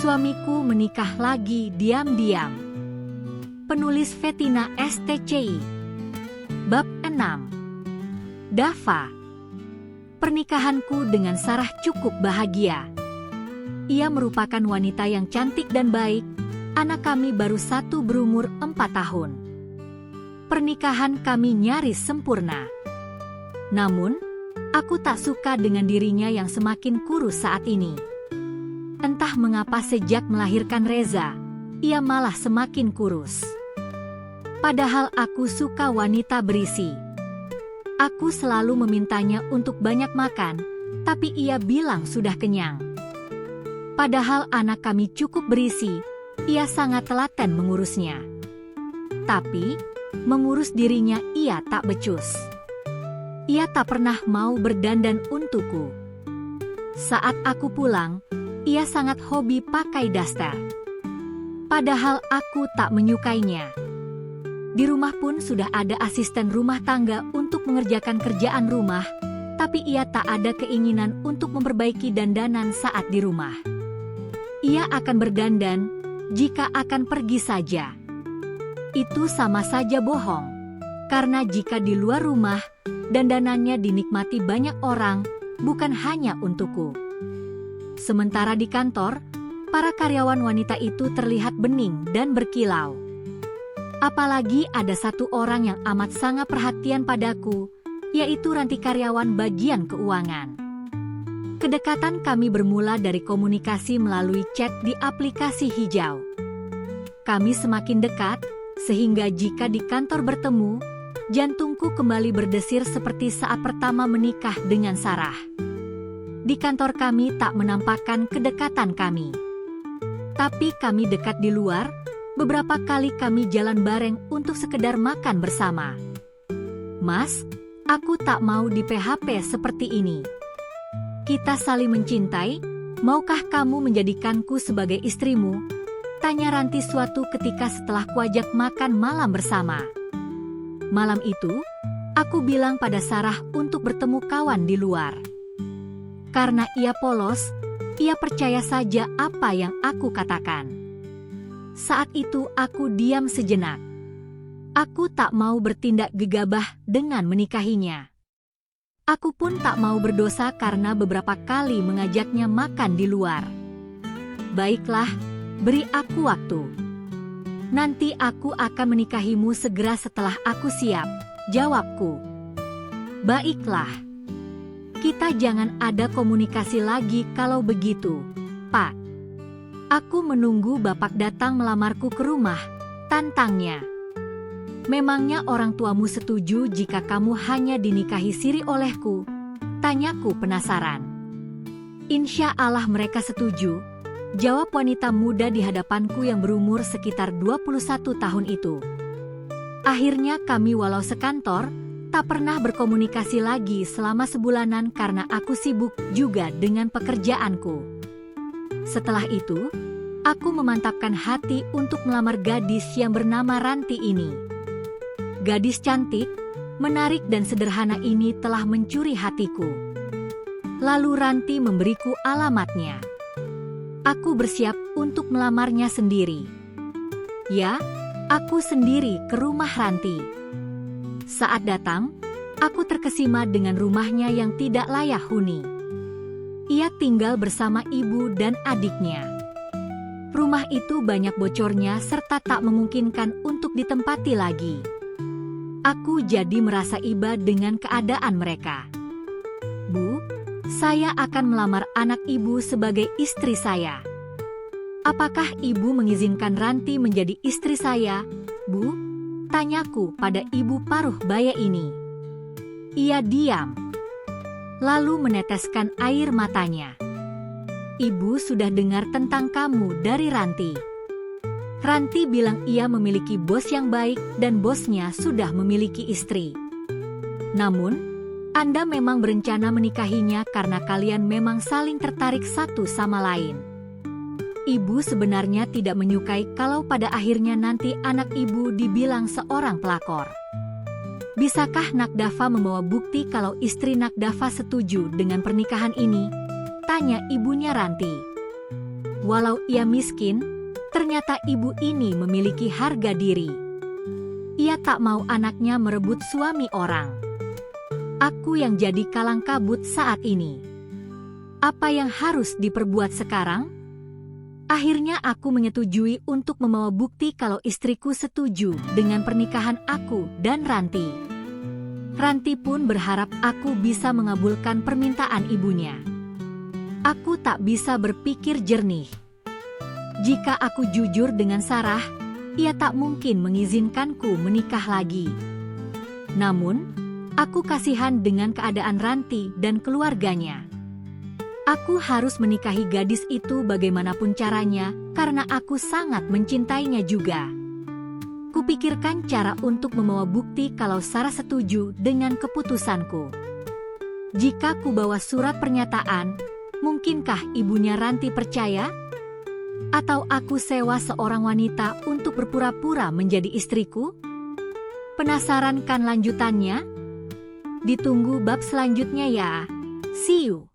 Suamiku menikah lagi diam-diam. Penulis Vetina STCI. Bab 6. Dava. Pernikahanku dengan Sarah cukup bahagia. Ia merupakan wanita yang cantik dan baik. Anak kami baru satu berumur 4 tahun. Pernikahan kami nyaris sempurna. Namun, aku tak suka dengan dirinya yang semakin kurus saat ini. Entah mengapa sejak melahirkan Reza, ia malah semakin kurus. Padahal aku suka wanita berisi. Aku selalu memintanya untuk banyak makan, tapi ia bilang sudah kenyang. Padahal anak kami cukup berisi, ia sangat telaten mengurusnya. Tapi, mengurus dirinya ia tak becus. Ia tak pernah mau berdandan untukku. Saat aku pulang, ia sangat hobi pakai daster. Padahal aku tak menyukainya. Di rumah pun sudah ada asisten rumah tangga untuk mengerjakan kerjaan rumah, tapi ia tak ada keinginan untuk memperbaiki dandanan saat di rumah. Ia akan berdandan jika akan pergi saja. Itu sama saja bohong, karena jika di luar rumah, dandanannya dinikmati banyak orang, bukan hanya untukku. Sementara di kantor, para karyawan wanita itu terlihat bening dan berkilau. Apalagi ada satu orang yang amat sangat perhatian padaku, yaitu Ranti, karyawan bagian keuangan. Kedekatan kami bermula dari komunikasi melalui chat di aplikasi hijau. Kami semakin dekat, sehingga jika di kantor bertemu, jantungku kembali berdesir seperti saat pertama menikah dengan Sarah. Di kantor kami tak menampakkan kedekatan kami. Tapi kami dekat di luar, beberapa kali kami jalan bareng untuk sekedar makan bersama. Mas, aku tak mau di PHP seperti ini. Kita saling mencintai, maukah kamu menjadikanku sebagai istrimu? Tanya Ranti suatu ketika setelah kuajak makan malam bersama. Malam itu, aku bilang pada Sarah untuk bertemu kawan di luar. Karena ia polos, ia percaya saja apa yang aku katakan. Saat itu aku diam sejenak. Aku tak mau bertindak gegabah dengan menikahinya. Aku pun tak mau berdosa karena beberapa kali mengajaknya makan di luar. Baiklah, beri aku waktu. Nanti aku akan menikahimu segera setelah aku siap, jawabku. Baiklah. Kita jangan ada komunikasi lagi kalau begitu, Pak. Aku menunggu Bapak datang melamarku ke rumah, tantangnya. Memangnya orang tuamu setuju jika kamu hanya dinikahi siri olehku? Tanyaku penasaran. Insya Allah mereka setuju, jawab wanita muda di hadapanku yang berumur sekitar 21 tahun itu. Akhirnya kami walau sekantor, tak pernah berkomunikasi lagi selama sebulanan karena aku sibuk juga dengan pekerjaanku. Setelah itu, aku memantapkan hati untuk melamar gadis yang bernama Ranti ini. Gadis cantik, menarik dan sederhana ini telah mencuri hatiku. Lalu Ranti memberiku alamatnya. Aku bersiap untuk melamarnya sendiri. Ya, aku sendiri ke rumah Ranti. Saat datang, aku terkesima dengan rumahnya yang tidak layak huni. Ia tinggal bersama ibu dan adiknya. Rumah itu banyak bocornya serta tak memungkinkan untuk ditempati lagi. Aku jadi merasa iba dengan keadaan mereka. Bu, saya akan melamar anak ibu sebagai istri saya. Apakah ibu mengizinkan Ranti menjadi istri saya, Bu? Tanyaku pada ibu paruh baya ini. Ia diam, lalu meneteskan air matanya. Ibu sudah dengar tentang kamu dari Ranti. Ranti bilang ia memiliki bos yang baik dan bosnya sudah memiliki istri. Namun, Anda memang berencana menikahinya karena kalian memang saling tertarik satu sama lain. Ibu sebenarnya tidak menyukai kalau pada akhirnya nanti anak ibu dibilang seorang pelakor. Bisakah Nakdava membawa bukti kalau istri Nakdava setuju dengan pernikahan ini? Tanya ibunya Ranti. walau ia miskin, ternyata ibu ini memiliki harga diri. Ia tak mau anaknya merebut suami orang. Aku yang jadi kalang kabut saat ini. Apa yang harus diperbuat sekarang? Akhirnya aku menyetujui untuk membawa bukti kalau istriku setuju dengan pernikahan aku dan Ranti. Ranti pun berharap aku bisa mengabulkan permintaan ibunya. Aku tak bisa berpikir jernih. Jika aku jujur dengan Sarah, ia tak mungkin mengizinkanku menikah lagi. Namun, aku kasihan dengan keadaan Ranti dan keluarganya. Aku harus menikahi gadis itu bagaimanapun caranya, karena aku sangat mencintainya juga. Kupikirkan cara untuk membawa bukti kalau Sarah setuju dengan keputusanku. Jika ku bawa surat pernyataan, mungkinkah ibunya Ranti percaya? Atau aku sewa seorang wanita untuk berpura-pura menjadi istriku? Penasaran kan lanjutannya? Ditunggu bab selanjutnya ya. See you.